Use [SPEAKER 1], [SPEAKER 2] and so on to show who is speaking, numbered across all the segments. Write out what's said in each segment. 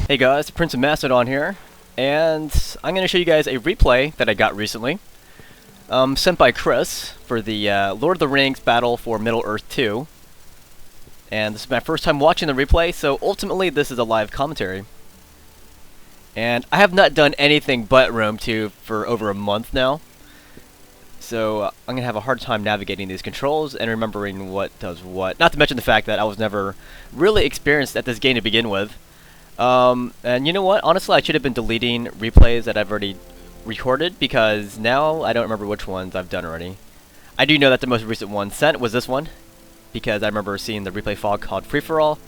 [SPEAKER 1] Hey guys, PrinceofMacedon here, and I'm going to show you guys a replay that I got recently, sent by Chris for the Lord of the Rings Battle for Middle-earth 2. And this is my first time watching the replay, so ultimately this is a live commentary. And I have not done anything but Rome 2 for over a month now, so I'm going to have a hard time navigating these controls and remembering what does what. Not to mention the fact that I was never really experienced at this game to begin with. And you know what? Honestly, I should have been deleting replays that I've already recorded, because now I don't remember which ones I've done already. I do know that the most recent one sent was this one, because I remember seeing the replay fog called Free For All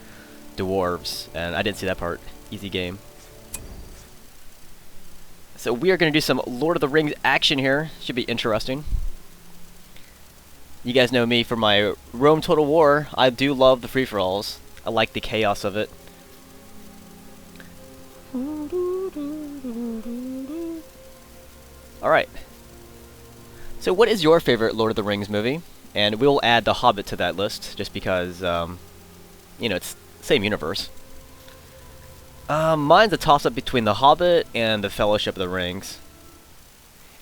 [SPEAKER 1] Dwarves, and I didn't see that part. Easy game. So we are going to do some Lord of the Rings action here. Should be interesting. You guys know me for my Rome Total War. I do love the free-for-alls. I like the chaos of it. Alright. So what is your favorite Lord of the Rings movie? And we'll add The Hobbit to that list, just because, you know, it's the same universe. Mine's a toss-up between The Hobbit and The Fellowship of the Rings.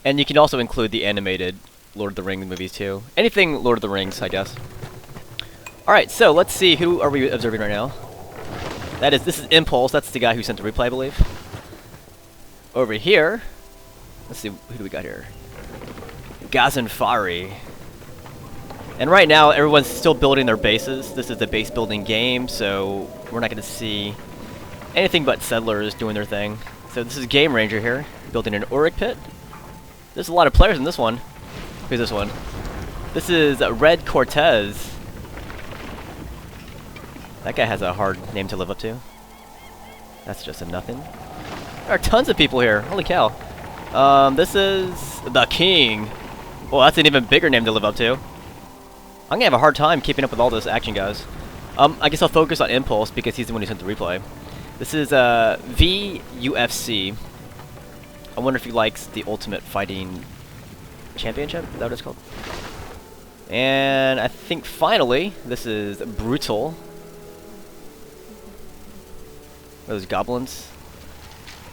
[SPEAKER 1] And you can also include the animated Lord of the Rings movies too. Anything Lord of the Rings, I guess. Alright, so let's see, who are we observing right now? This is Impulse, that's the guy who sent the replay, I believe. Over here, let's see, who do we got here? Gazanfari. And right now, everyone's still building their bases. This is a base building game, so we're not going to see anything but settlers doing their thing. So this is Game Ranger here, building an Auric pit. There's a lot of players in this one. Who's this one? This is Red Cortez. That guy has a hard name to live up to. That's just a nothing. There are tons of people here. Holy cow. This is the King. Well, that's an even bigger name to live up to. I'm gonna have a hard time keeping up with all this action, guys. I guess I'll focus on Impulse because he's the one who sent the replay. This is VUFC. I wonder if he likes the Ultimate Fighting Championship. Is that what it's called? And I think finally, this is Brutal. Those goblins?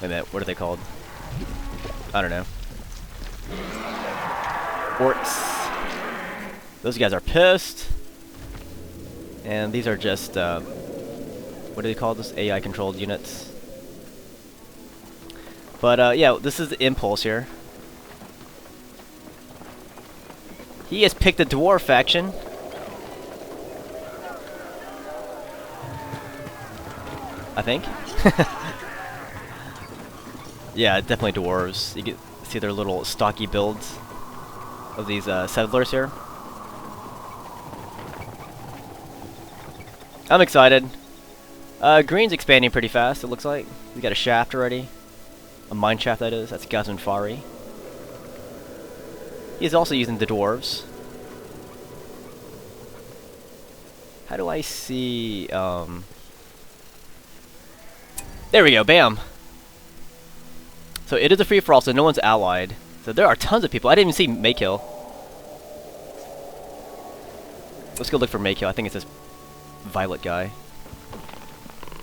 [SPEAKER 1] Wait a minute, what are they called? I don't know. Orcs. Those guys are pissed. And these are just, what do they call this? AI controlled units. But yeah, this is the Impulse here. He has picked the Dwarf faction. I think. Yeah, definitely dwarves. You can see their little stocky builds of these settlers here. I'm excited. Green's expanding pretty fast, it looks like. We got a shaft already. A mine shaft, that is. That's Gazanfari. He's also using the dwarves. How do I see... There we go, bam! So it is a free-for-all, so no one's allied. So there are tons of people. I didn't even see Maykill. Let's go look for Maykill. I think it's this violet guy.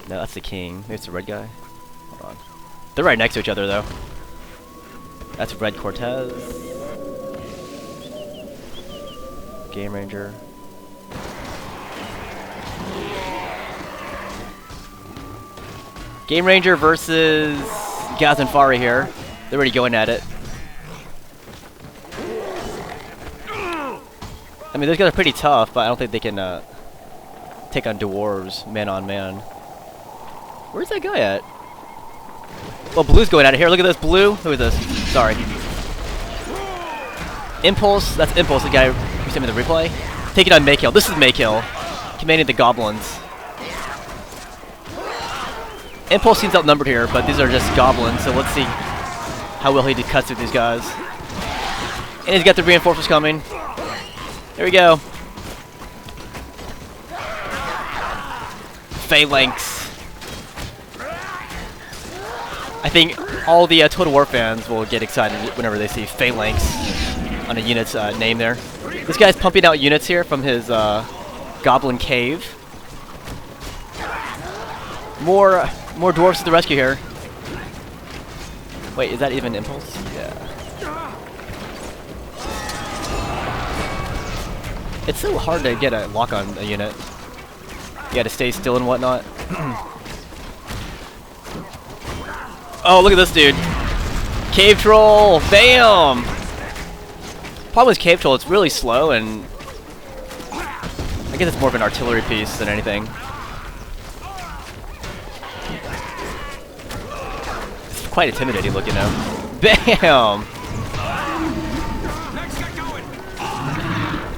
[SPEAKER 1] No, that's the King. Maybe it's the red guy. Hold on. They're right next to each other, though. That's Red Cortez. Game Ranger. Game Ranger versus Gazanfari here. They're already going at it. I mean, those guys are pretty tough, but I don't think they can take on dwarves man on man. Where's that guy at? Well, Blue's going at it here. Look at this, Blue. Who is this? Sorry. Impulse. That's Impulse, the guy who sent me the replay. Taking on Maykill. This is Maykill, commanding the goblins. Impulse seems outnumbered here, but these are just goblins, so let's see how well he cuts through these guys. And he's got the reinforcements coming. There we go. Phalanx. I think all the Total War fans will get excited whenever they see Phalanx on a unit's name there. This guy's pumping out units here from his Goblin Cave. More dwarves to the rescue here. Wait, is that even Impulse? Yeah. It's so hard to get a lock on a unit. You gotta stay still and whatnot. Oh, look at this dude. Cave Troll! Bam! Problem with Cave Troll, it's really slow, and I guess it's more of an artillery piece than anything. It's quite intimidating looking now. Bam!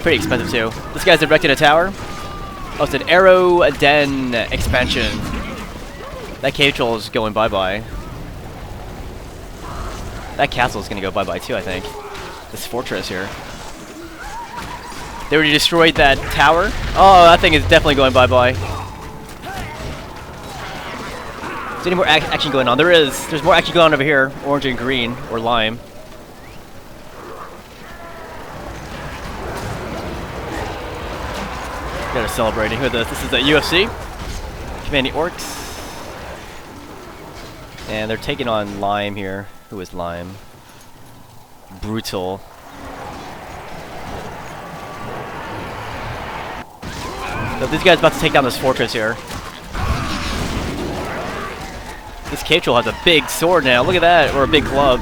[SPEAKER 1] Pretty expensive too. This guy's erecting a tower. Oh, it's an Arrow Den expansion. That Cave Troll is going bye-bye. That castle is gonna go bye-bye too, I think. This fortress here. They already destroyed that tower. Oh, that thing is definitely going bye-bye. Is there any more action going on? There is. There's more action going on over here. Orange and green, or lime. They're celebrating. Who is this? This is the UFC. Commanding Orcs. And they're taking on Lime here. Who is Lime? Brutal. So this guy's about to take down this fortress here. This Cave Troll has a big sword now. Look at that. Or a big club.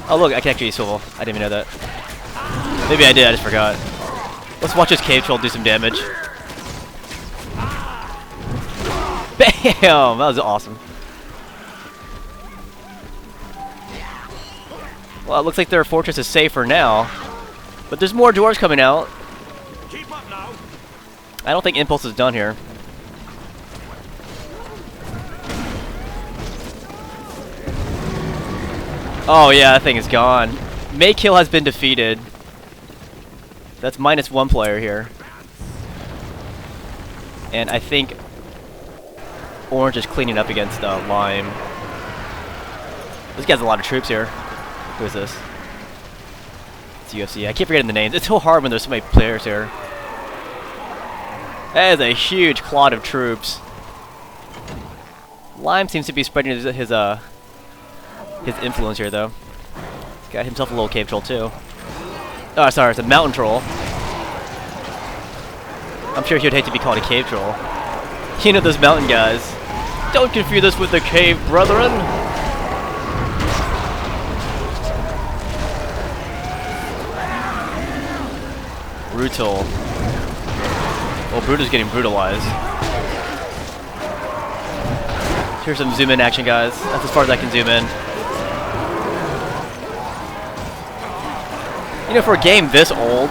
[SPEAKER 1] Oh look, I can actually swivel. I didn't even know that. Maybe I did, I just forgot. Let's watch this Cave Troll do some damage. Bam! That was awesome. Well, it looks like their fortress is safer now. But there's more dwarves coming out.
[SPEAKER 2] Keep up now.
[SPEAKER 1] I don't think Impulse is done here. Oh yeah, that thing is gone. Maykill has been defeated. That's -1 player here. And I think Orange is cleaning up against Lime. This guy's a lot of troops here. Who is this? It's UFC. I keep forgetting the names. It's so hard when there's so many players here. That is a huge clot of troops. Lime seems to be spreading his influence here, though. He's got himself a little Cave Troll, too. Oh, sorry, it's a Mountain Troll. I'm sure he would hate to be called a Cave Troll. You know those mountain guys. Don't confuse us with the cave, brethren! Brutal. Well, Brutal's getting brutalized. Here's some zoom in action, guys. That's as far as I can zoom in. You know, for a game this old,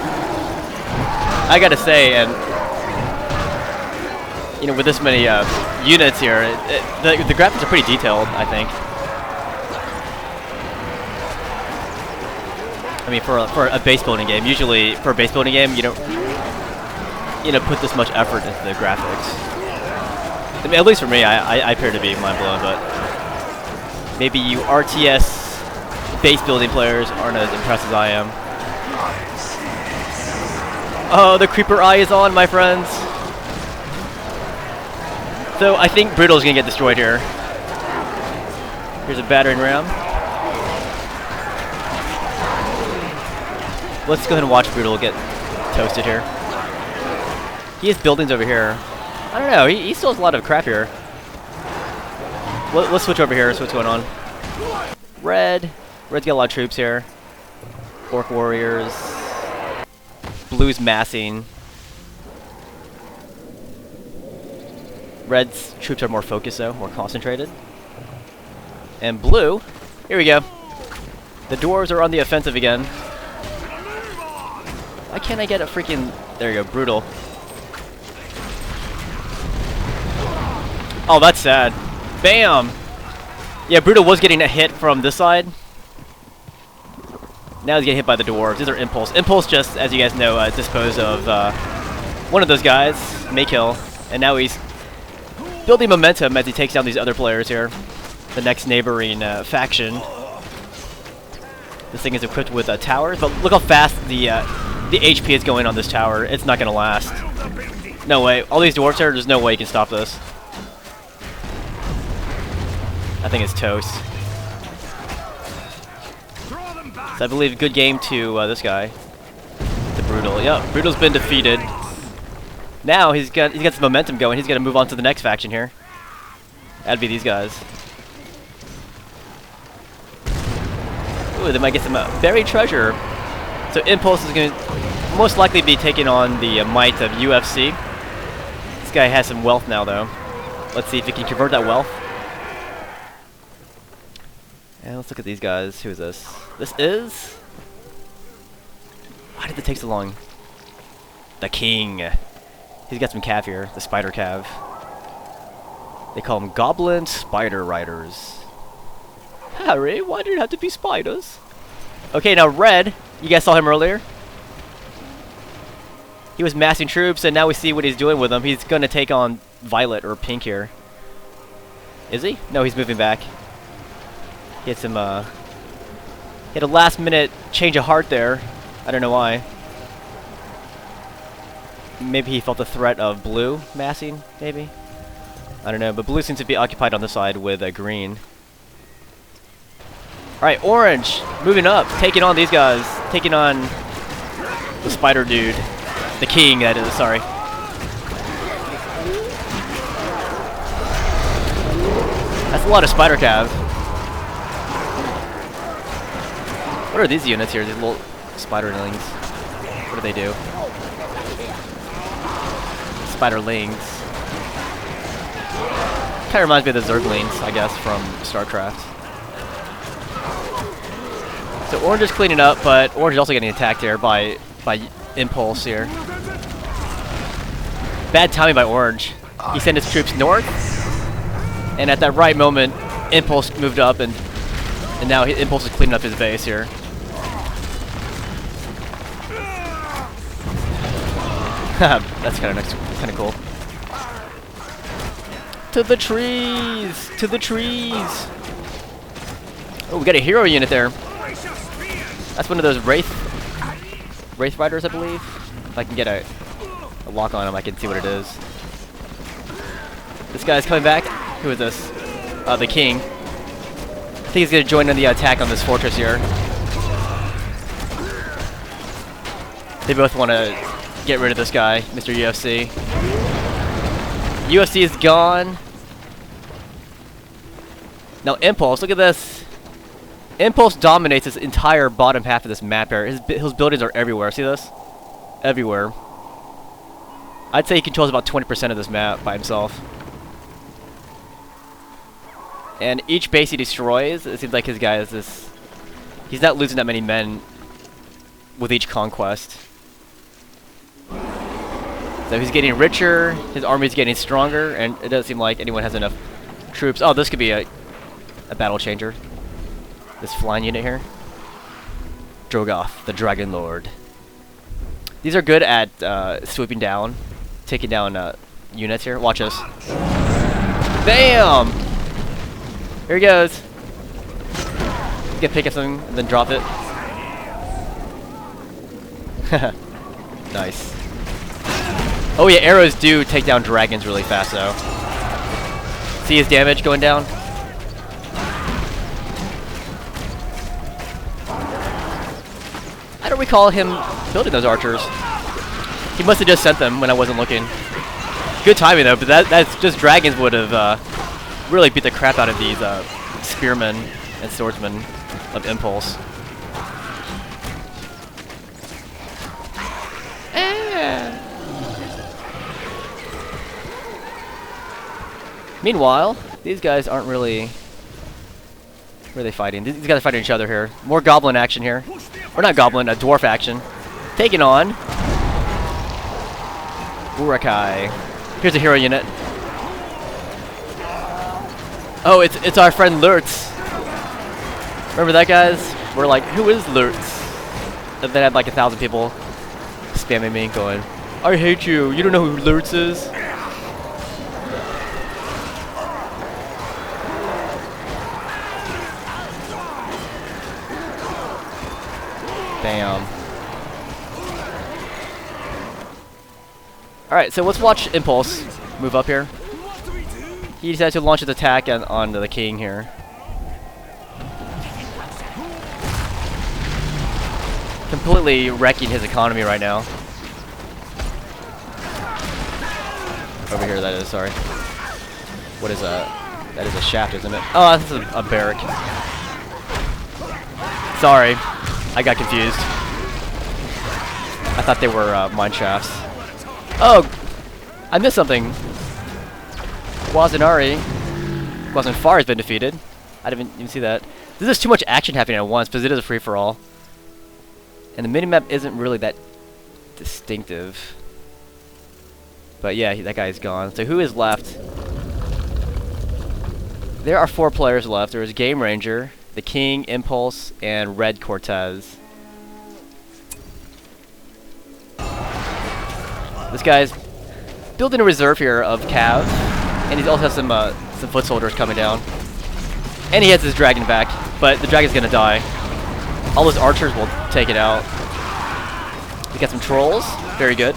[SPEAKER 1] I gotta say, and you know, with this many units here, the graphics are pretty detailed, I think. I mean, for a base building game, usually for a base building game, you don't, put this much effort into the graphics. I mean, at least for me, I appear to be mind blown, but maybe you RTS base building players aren't as impressed as I am. Oh, the creeper eye is on, my friends. So I think Brutal's gonna get destroyed here. Here's a battering ram. Let's go ahead and watch Brutal get toasted here. He has buildings over here. I don't know, he still has a lot of crap here. Let's switch over here, see what's going on. Red's got a lot of troops here. Orc warriors. Blue's massing. Red's troops are more focused though, more concentrated. And blue, here we go. The dwarves are on the offensive again. Why can't I get a freaking... There you go, Brutal. Oh, that's sad. Bam! Yeah, Brutal was getting a hit from this side. Now he's getting hit by the dwarves. These are Impulse. Impulse just, as you guys know, disposed of one of those guys, Maykill. And now he's building momentum as he takes down these other players here. The next neighboring faction. This thing is equipped with towers, but look how fast the The HP is going on this tower. It's not gonna last. No way. All these dwarves here, there's no way you can stop this. I think it's toast. So I believe good game to this guy. The Brutal. Yeah, Brutal's been defeated. Now he's got some momentum going. He's gonna move on to the next faction here. That'd be these guys. Ooh, they might get some buried treasure. So Impulse is going to most likely be taking on the might of UFC. This guy has some wealth now, though. Let's see if he can convert that wealth. And let's look at these guys. Who is this? This is... Why did it take so long? The King. He's got some cav here. The Spider Cav. They call them Goblin Spider Riders. Harry, why do you have to be spiders? Okay, now Red, you guys saw him earlier. He was massing troops, and now we see what he's doing with them. He's going to take on Violet or Pink here. Is he? No, he's moving back. He had some, he had a last-minute change of heart there. I don't know why. Maybe he felt the threat of Blue massing, maybe? I don't know, but Blue seems to be occupied on the side with Green. Alright, Orange, moving up, taking on these guys. Taking on the Spider Dude. The King, that is, sorry. That's a lot of Spider Cav. What are these units here, these little Spiderlings? What do they do? Spiderlings. Kinda reminds me of the Zerglings, I guess, from StarCraft. So Orange is cleaning up, but Orange is also getting attacked here by Impulse here. Bad timing by Orange. He sent his troops north, and at that right moment, Impulse moved up, and now Impulse is cleaning up his base here. That's kind of cool. To the trees! To the trees! Oh, we got a hero unit there. That's one of those Wraith Riders, I believe. If I can get a lock on him, I can see what it is. This guy's coming back. Who is this? The King. I think he's going to join in the attack on this fortress here. They both want to get rid of this guy, Mr. UFC. UFC is gone. Now Impulse, look at this. Impulse dominates this entire bottom half of this map here. His buildings are everywhere. See this? Everywhere. I'd say he controls about 20% of this map by himself. And each base he destroys, it seems like his guy is this... He's not losing that many men with each conquest. So he's getting richer, his army's getting stronger, and it doesn't seem like anyone has enough troops. Oh, this could be a battle changer. This flying unit here. Drogoth, the Dragon Lord. These are good at swooping down, taking down units here. Watch this. Bam! Here he goes. He's gonna pick up something and then drop it. Nice. Oh yeah, arrows do take down dragons really fast though. See his damage going down? I don't recall him building those archers. He must have just sent them when I wasn't looking. Good timing though, but that's just dragons would have really beat the crap out of these spearmen and swordsmen of Impulse. Meanwhile, these guys aren't really... Where are they fighting? These guys are fighting each other here. More goblin action here. Or not goblin, dwarf action. Taking on... Urukai. Here's a hero unit. Oh, it's our friend Lurtz. Remember that, guys? We're like, who is Lurtz? And then I had like 1,000 people spamming me going, I hate you. You don't know who Lurtz is? Bam. Alright, so let's watch Impulse move up here. He decided to launch his attack on the king here. Completely wrecking his economy right now. Over here, that is, sorry. What is that? That is a shaft, isn't it? Oh, that's a barrack. Sorry, I got confused. I thought they were mine shafts. Oh, I missed something. Guazinfar has been defeated. I didn't even see that. This is too much action happening at once because it is a free-for-all. And the minimap isn't really that distinctive. But yeah, that guy's gone. So who is left? There are 4 players left. There is Game Ranger, the King, Impulse, and Red Cortez. This guy's building a reserve here of Cav, and he also has some foot soldiers coming down. And he has his dragon back, but the dragon's gonna die. All those archers will take it out. We got some trolls, very good.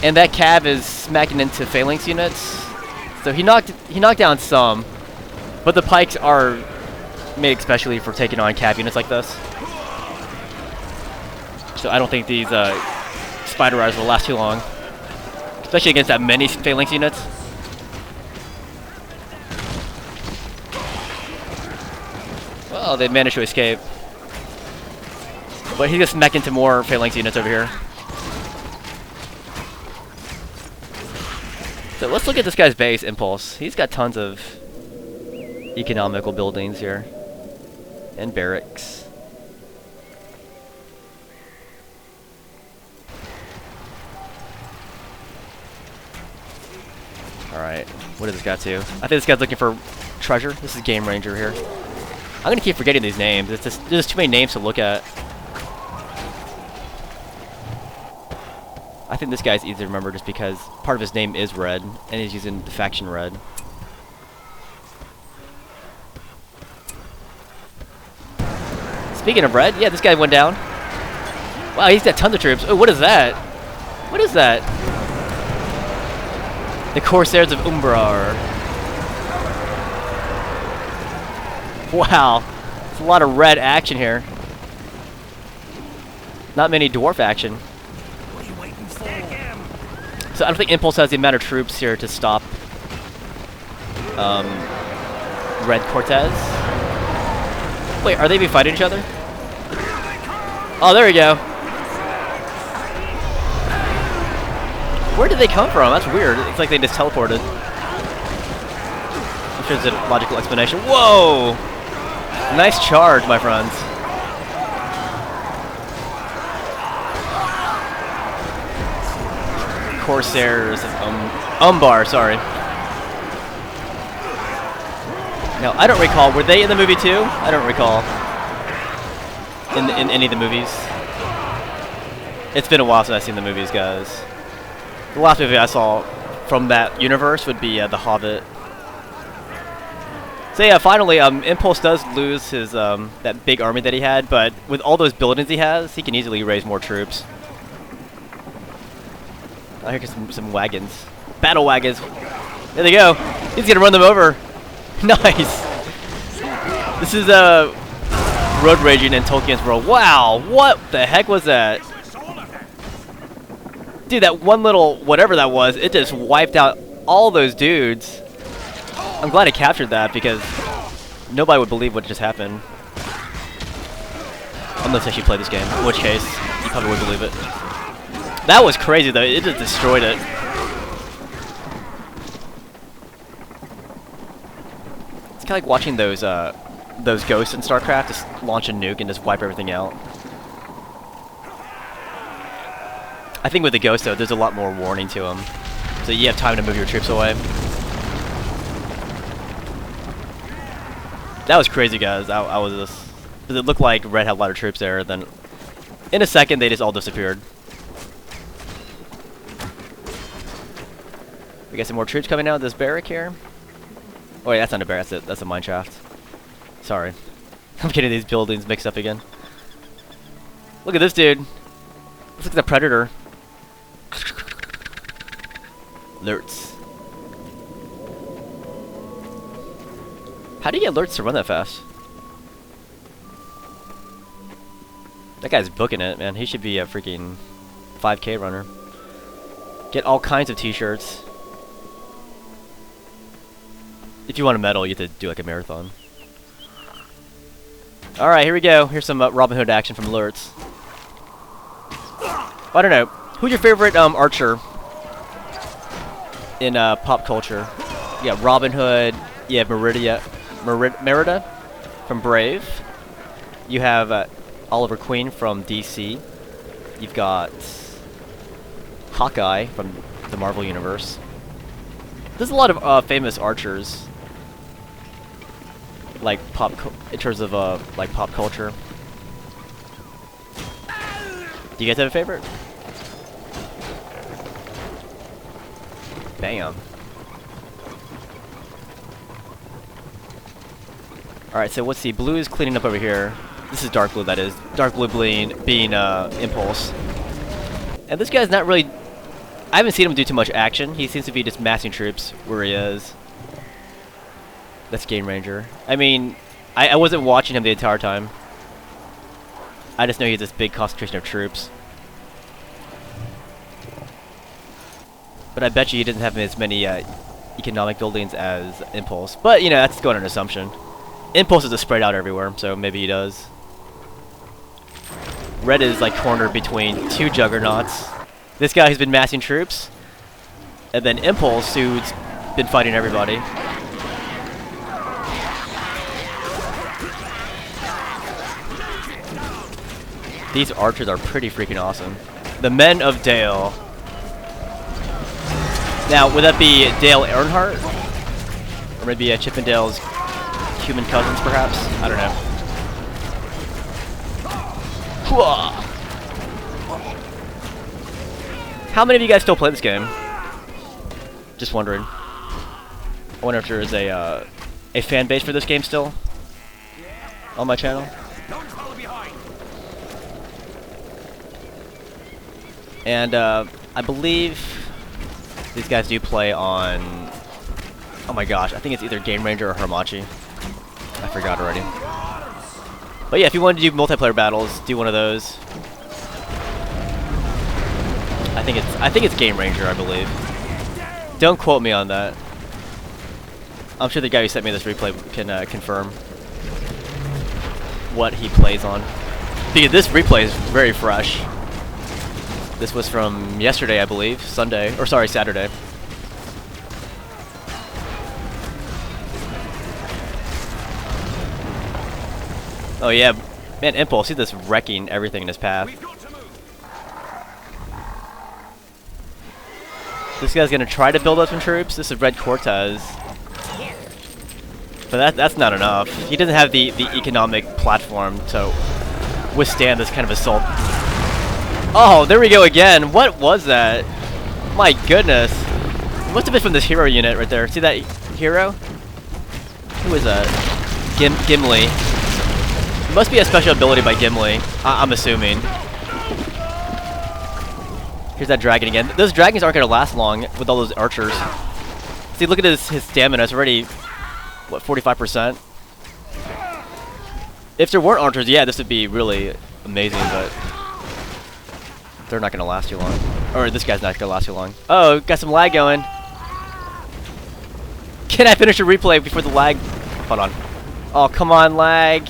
[SPEAKER 1] And that Cav is smacking into phalanx units. So he knocked down some, but the pikes are made especially for taking on Cav units like this. So I don't think these spider riders will last too long, especially against that many phalanx units. Well, they managed to escape, but he's gonna smack into more phalanx units over here. So let's look at this guy's base, Impulse. He's got tons of economical buildings here and barracks. Alright, what does this guy do? I think this guy's looking for treasure. This is Game Ranger here. I'm gonna keep forgetting these names. It's just, there's too many names to look at. I think this guy's easy to remember just because part of his name is Red, and he's using the faction Red. Speaking of Red, yeah, this guy went down. Wow, he's got tons of troops. Oh, what is that? What is that? The Corsairs of Umbrar. Wow, it's a lot of red action here. Not many dwarf action. So I don't think Impulse has the amount of troops here to stop Red Cortez. Wait, are they be fighting each other? Oh, there we go. Where did they come from? That's weird. It's like they just teleported. I'm sure there's a logical explanation. Whoa! Nice charge, my friends. Corsairs of Umbar, sorry. Now, I don't recall, were they in the movie too? I don't recall. In any of the movies. It's been a while since I've seen the movies, guys. The last movie I saw from that universe would be The Hobbit. So yeah, finally, Impulse does lose his that big army that he had, but with all those buildings he has, he can easily raise more troops. Oh, here comes some wagons. Battle wagons. There they go. He's gonna run them over. Nice. This is road raging in Tolkien's world. Wow, what the heck was that? Dude, that one little whatever that was, it just wiped out all those dudes. I'm glad I captured that because nobody would believe what just happened. Unless I actually played this game, in which case you probably would believe it. That was crazy though, it just destroyed it. It's kinda like watching those ghosts in StarCraft just launch a nuke and just wipe everything out. I think with the ghost though, there's a lot more warning to them. So you have time to move your troops away. That was crazy, guys. I was just... Because it looked like Red had a lot of troops there, then... In a second, they just all disappeared. We got some more troops coming out of this barrack here. Oh wait, that's not a barrack, that's a mine shaft. Sorry. I'm getting these buildings mixed up again. Look at this dude. Looks like the Predator. Alerts. How do you get alerts to run that fast? That guy's booking it, man. He should be a freaking 5K runner. Get all kinds of t-shirts. If you want a medal, you have to do like a marathon. Alright, here we go. Here's some Robin Hood action from alerts. I don't know. Who's your favorite archer in pop culture? You got Robin Hood. You have Merida from Brave. You have Oliver Queen from DC. You've got Hawkeye from the Marvel Universe. There's a lot of famous archers, like in terms of like pop culture. Do you guys have a favorite? Bam. Alright, so what's the blue is cleaning up over here. This is dark blue, that is. Dark blue being Impulse. And this guy's not really... I haven't seen him do too much action. He seems to be just massing troops where he is. That's Game Ranger. I mean, I wasn't watching him the entire time. I just know he has this big concentration of troops. But I bet you he doesn't have as many economic buildings as Impulse. But, you know, that's going on an assumption. Impulse is spread out everywhere, so maybe he does. Red is like cornered between two juggernauts. This guy who's been massing troops, and then Impulse who's been fighting everybody. These archers are pretty freaking awesome. The Men of Dale. Now, would that be Dale Earnhardt? Or maybe Chippendale's human cousins, perhaps? I don't know. How many of you guys still play this game? Just wondering. I wonder if there is a fan base for this game still on my channel. And I believe these guys do play on... Oh my gosh, I think it's either Game Ranger or Hamachi. I forgot already. But yeah, if you wanted to do multiplayer battles, do one of those. I think it's Game Ranger, I believe. Don't quote me on that. I'm sure the guy who sent me this replay can confirm what he plays on. Because this replay is very fresh. This was from yesterday, I believe. Sunday. Or sorry, Saturday. Oh yeah. Man, Impulse, see this wrecking everything in his path. This guy's gonna try to build up some troops. This is Red Cortez. But that's not enough. He doesn't have the economic platform to withstand this kind of assault. Oh, there we go again. What was that? My goodness. It must have been from this hero unit right there. See that hero? Who is that? Gimli. It must be a special ability by Gimli. I'm assuming. Here's that dragon again. Those dragons aren't going to last long with all those archers. See, look at his stamina. It's already, what, 45%? If there weren't archers, yeah, this would be really amazing, but they're not going to last too long. Or this guy's not going to last too long. Oh, got some lag going. Can I finish a replay before the lag? Hold on. Oh, come on, lag.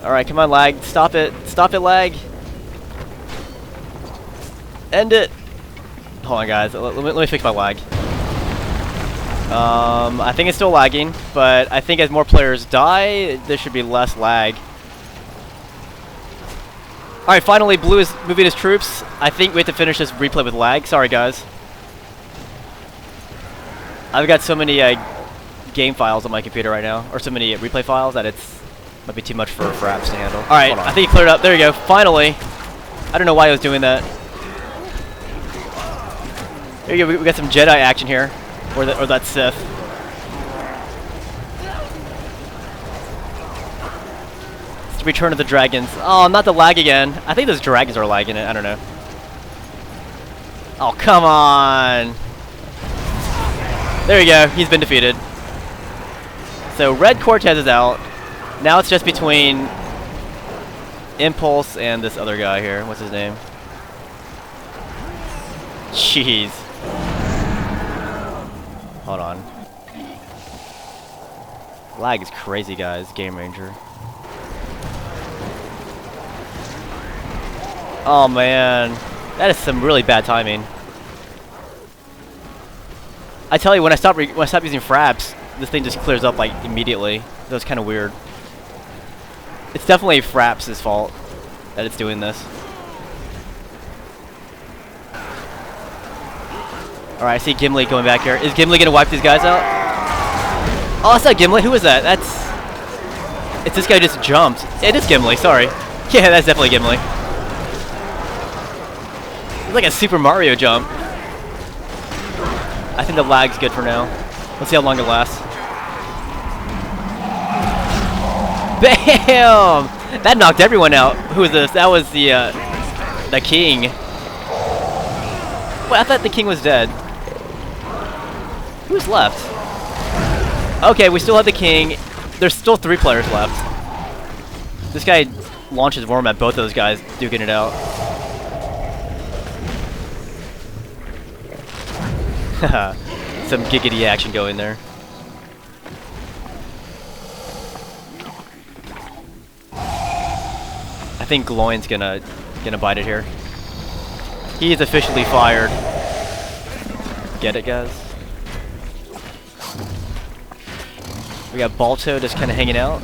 [SPEAKER 1] Alright, come on, lag. Stop it. Stop it, lag. End it. Hold on, guys. Let me fix my lag. I think it's still lagging, but I think as more players die, there should be less lag. Alright, finally, Blue is moving his troops. I think we have to finish this replay with lag. Sorry, guys. I've got so many game files on my computer right now, or so many replay files that it's might be too much for apps to handle. Alright, I think he cleared up. There you go. Finally. I don't know why he was doing that. There you go. We got some Jedi action here. Or that Sith. Return of the Dragons. Oh, not the lag again. I think those dragons are lagging it. I don't know. Oh, come on. There you go. He's been defeated. So Red Cortez is out. Now it's just between Impulse and this other guy here. What's his name? Jeez. Hold on. Lag is crazy, guys. Game Ranger. Oh man, that is some really bad timing. I tell you, when I stop using fraps, this thing just clears up like immediately. That was kind of weird. It's definitely Fraps' fault that it's doing this. Alright, I see Gimli going back here. Is Gimli gonna wipe these guys out? Oh, that's not Gimli. Who is that? It's this guy just jumped. It is Gimli, sorry. Yeah, that's definitely Gimli. It's like a Super Mario jump. I think the lag's good for now. Let's see how long it lasts. Bam! That knocked everyone out. Who is this? That was the king. Wait, I thought the king was dead. Who's left? Okay, we still have the king. There's still 3 players left. This guy launches worm at both of those guys, duking it out. Some giggity action going there. I think Gloin's gonna bite it here. He is officially fired. Get it, guys? We got Balto just kind of hanging out.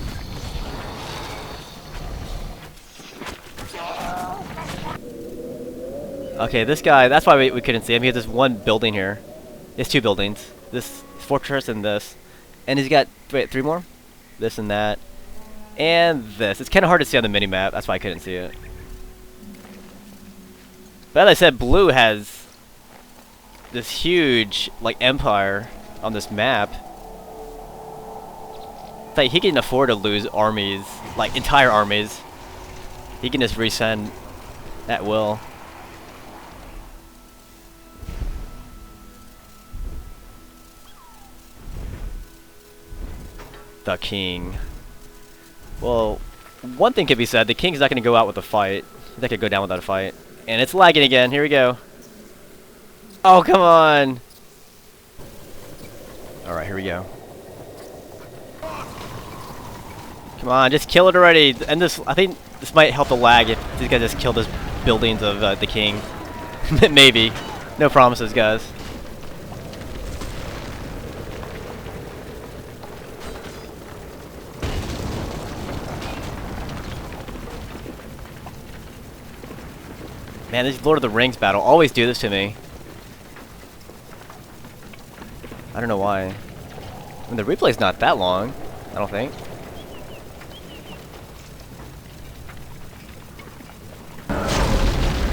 [SPEAKER 1] Okay, this guy, that's why we couldn't see him. He has this one building here. He has 2 buildings. This fortress and this. And he's got, wait, 3 more? This and that. And this. It's kind of hard to see on the mini-map. That's why I couldn't see it. But as I said, Blue has this huge, like, empire on this map. It's like he can afford to lose armies, like, entire armies. He can just resend at will. The king. Well, one thing could be said, the king's not going to go out with a fight. That could go down without a fight. And it's lagging again. Here we go. Oh, come on. Alright, here we go. Come on, just kill it already. And this, I think this might help the lag if these guys just kill the buildings of the king. Maybe. No promises, guys. Man, this Lord of the Rings battle always do this to me. I don't know why. I mean, the replay's not that long, I don't think.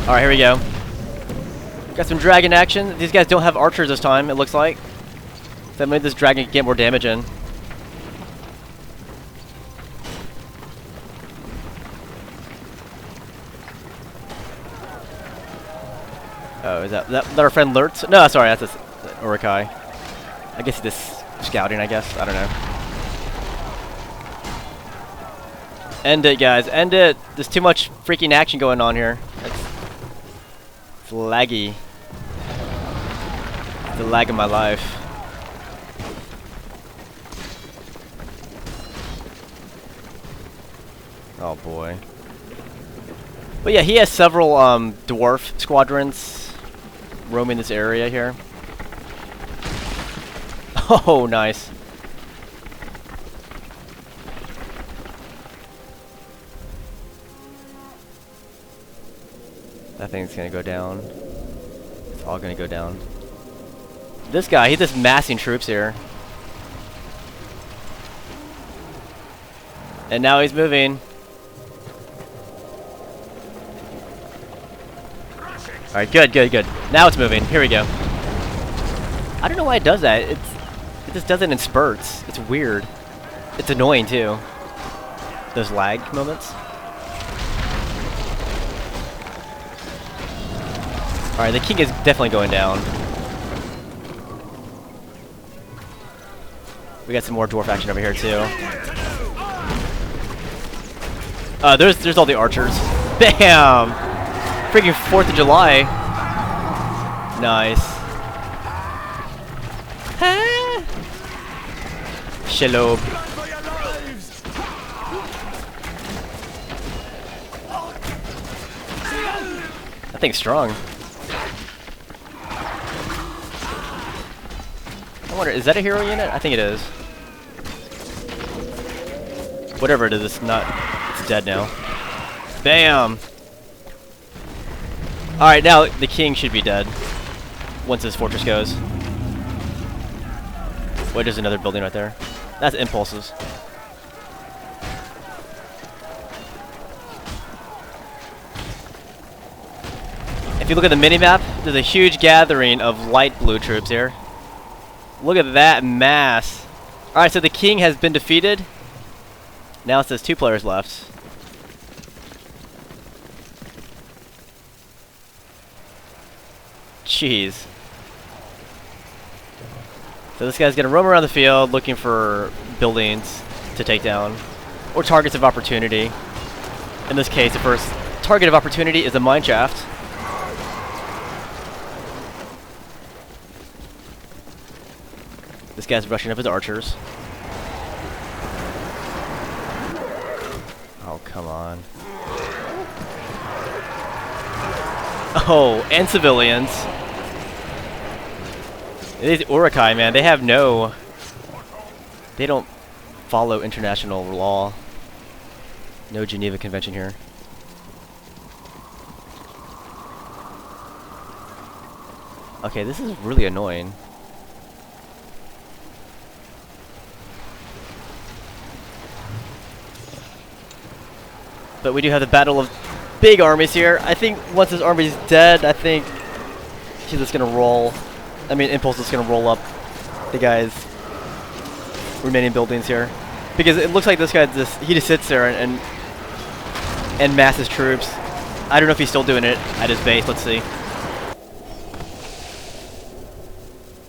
[SPEAKER 1] Alright, here we go. Got some dragon action. These guys don't have archers this time, it looks like. So that made this dragon get more damage in. Oh, is that our friend Lurtz? No, sorry, that's Urukai. I guess he's just scouting, I guess. I don't know. End it, guys. End it. There's too much freaking action going on here. It's laggy. It's the lag of my life. Oh, boy. But yeah, he has several dwarf squadrons roaming this area here. Oh, nice. That thing's gonna go down. It's all gonna go down. This guy, he's just massing troops here. And now he's moving. Alright, good, good, good. Now it's moving. Here we go. I don't know why it does that. It just does it in spurts. It's weird. It's annoying too. those lag moments. Alright, the king is definitely going down. We got some more dwarf action over here too. There's all the archers. Bam! Freaking 4th of July. Nice. Shelob. That thing's strong. I wonder, is that a hero unit? I think it is. Whatever it is, it's not. It's dead now. Bam! Alright, now the king should be dead. Once this fortress goes. Wait, there's another building right there. That's impulses. If you look at the minimap, there's a huge gathering of light blue troops here. Look at that mass. Alright, so the king has been defeated. Now it says 2 players left. Jeez. So this guy's gonna roam around the field looking for buildings to take down. Or targets of opportunity. In this case, the first target of opportunity is a mine shaft. This guy's rushing up his archers. Oh, come on. Oh, and civilians. These Urukai, man, they have no... They don't follow international law. No Geneva Convention here. Okay, this is really annoying. But we do have the battle of big armies here. I think once this army is dead, I think he's just gonna roll. I mean, Impulse is gonna roll up the guy's remaining buildings here, because it looks like this guy just sits there and masses troops. I don't know if he's still doing it at his base. Let's see.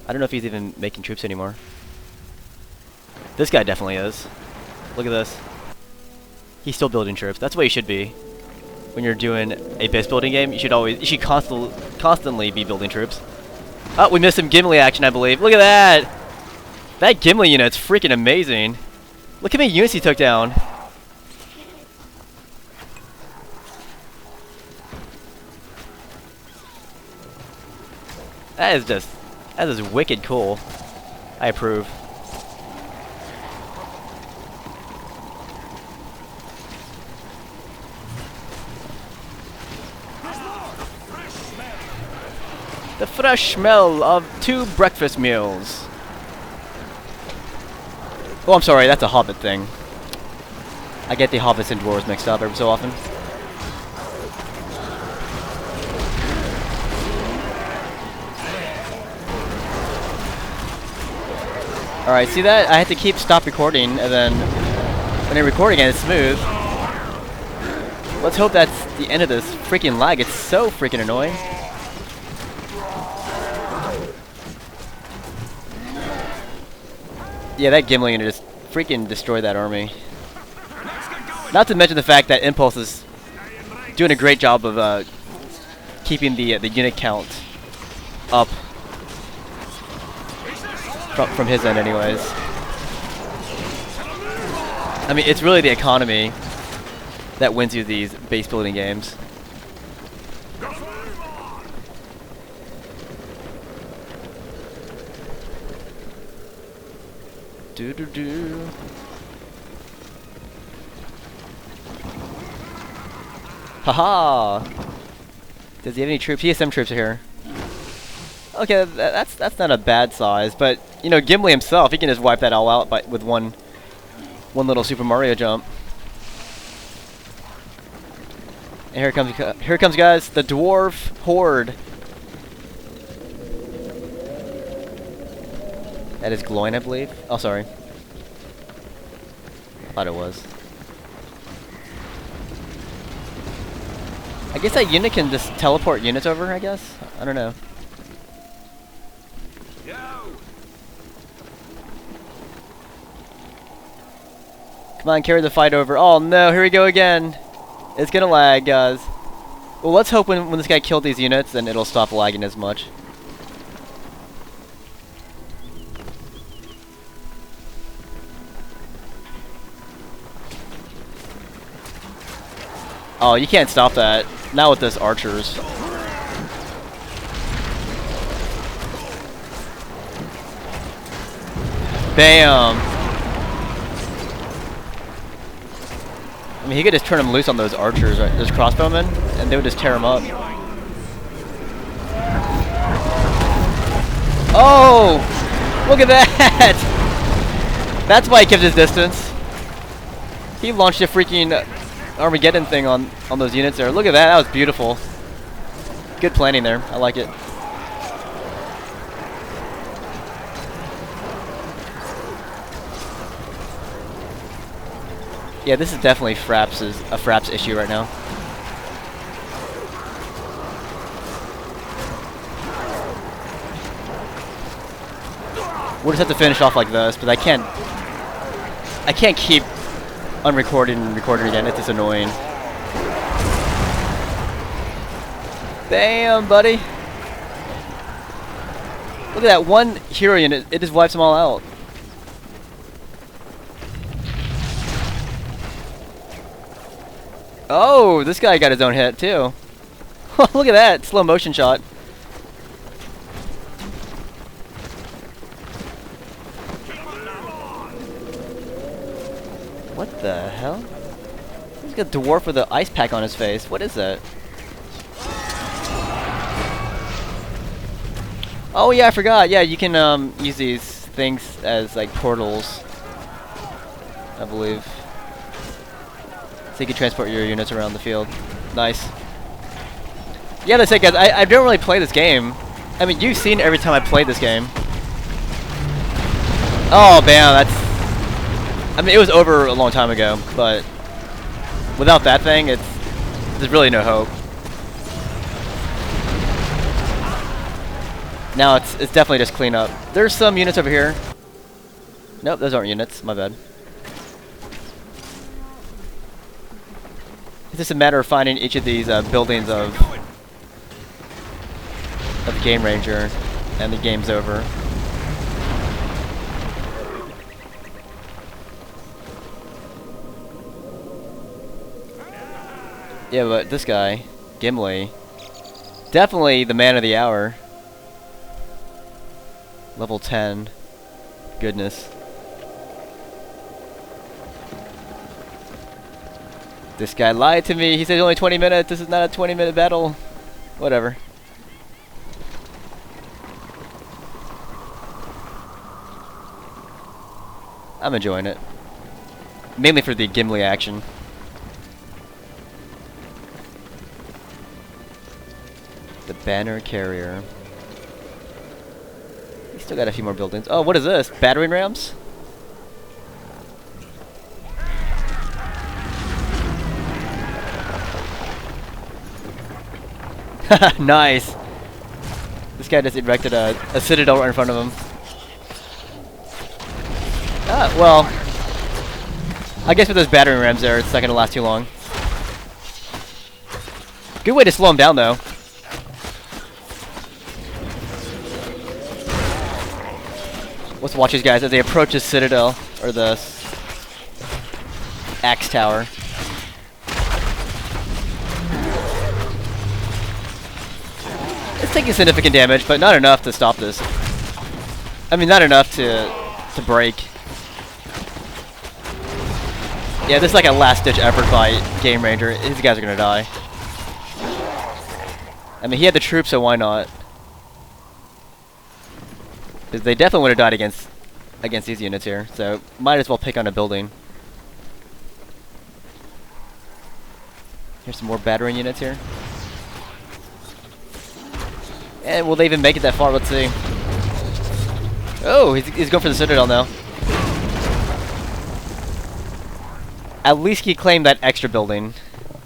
[SPEAKER 1] I don't know if he's even making troops anymore. This guy definitely is. Look at this. He's still building troops. That's what you should be. When you're doing a base building game, you should constantly be building troops. Oh, we missed some Gimli action, I believe. Look at that! That Gimli unit's freaking amazing. Look how many units he took down. That is wicked cool. I approve. The fresh smell of 2 breakfast meals. Oh, I'm sorry, that's a Hobbit thing. I get the Hobbits and Dwarves mixed up every so often. Alright, see that? I had to stop recording, and then when I record again, it's smooth. Let's hope that's the end of this freaking lag. It's so freaking annoying. Yeah, that Gimli unit just freaking destroyed that army. Not to mention the fact that Impulse is doing a great job of keeping the unit count up from his end, anyways. I mean, it's really the economy that wins you these base building games. Do. Haha! Does he have any troops? He has some troops here. Okay, that's not a bad size, but you know, Gimli himself, he can just wipe that all out with one little Super Mario jump. And here comes guys, the dwarf horde. That is glowing, I believe. Oh, sorry. I thought it was. I guess that unit can just teleport units over, I guess? I don't know.
[SPEAKER 2] Yo!
[SPEAKER 1] Come on, carry the fight over. Oh no, here we go again. It's gonna lag, guys. Well, let's hope when this guy killed these units, then it'll stop lagging as much. Oh, you can't stop that. Not with this archers. Bam! I mean, he could just turn him loose on those archers, right? Those crossbowmen, and they would just tear him up. Oh! Look at that! That's why he kept his distance. He launched a freaking Armageddon thing on those units there. Look at that. That was beautiful. Good planning there. I like it. Yeah, this is definitely a Fraps issue right now. We'll just have to finish off like this, but I can't keep unrecorded and recorded again. It's just annoying. Bam, buddy. Look at that one hero unit. It just wipes them all out. Oh, this guy got his own hit too. Look at that slow motion shot. What the hell? He's got a dwarf with an ice pack on his face. What is that? Oh yeah, I forgot. Yeah, you can use these things as like portals, I believe. So you can transport your units around the field. Nice. Yeah, that's it, guys. I don't really play this game. I mean, you've seen every time I played this game. Oh, bam, that's... I mean, it was over a long time ago, but without that thing, there's really no hope. Now it's definitely just clean up. There's some units over here. Nope, those aren't units. My bad. It's just a matter of finding each of these buildings of the Game Ranger, and the game's over. Yeah, but this guy, Gimli, definitely the man of the hour. Level 10. Goodness. This guy lied to me. He said only 20 minutes. This is not a 20-minute battle. Whatever. I'm enjoying it. Mainly for the Gimli action. The banner carrier. We still got a few more buildings. Oh, what is this? Battering rams? Nice. This guy just erected a citadel right in front of him. Ah, well, I guess with those battering rams there, it's not gonna last too long. Good way to slow him down, though. Let's watch these guys as they approach the citadel, or the axe tower. It's taking significant damage, but not enough to stop this. I mean, not enough to break. Yeah, this is like a last-ditch effort by Game Ranger. These guys are gonna die. I mean, he had the troops, so why not? Because they definitely would have died against these units here, so might as well pick on a building. Here's some more battering units here. And will they even make it that far? Let's see. Oh, he's going for the citadel now. At least he claimed that extra building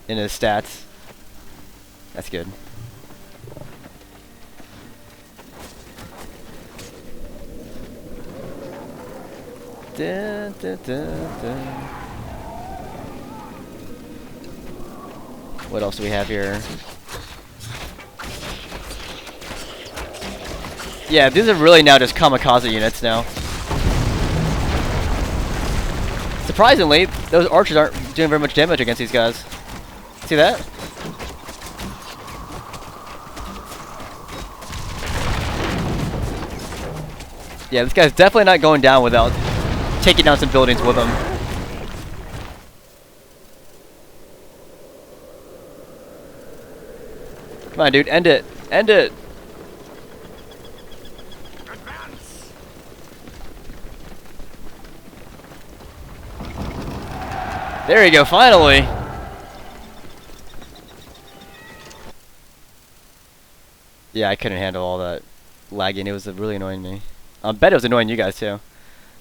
[SPEAKER 1] in his stats. That's good. Dun, dun, dun, dun. What else do we have here? Yeah, these are really now just kamikaze units now. Surprisingly, those archers aren't doing very much damage against these guys. See that? Yeah, this guy's definitely not going down without taking down some buildings with him. Come on, dude, end it. End it.
[SPEAKER 2] Advance!
[SPEAKER 1] There you go, finally. Yeah, I couldn't handle all that lagging. It was really annoying me. I bet it was annoying you guys too.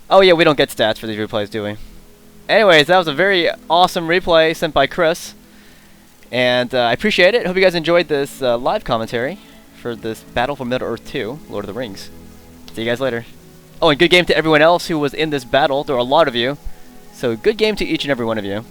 [SPEAKER 1] Oh yeah, we don't get stats for these replays, do we? Anyways, that was a very awesome replay sent by Chris. And I appreciate it. Hope you guys enjoyed this live commentary for this Battle for Middle-earth 2, Lord of the Rings. See you guys later. Oh, and good game to everyone else who was in this battle. There were a lot of you. So good game to each and every one of you.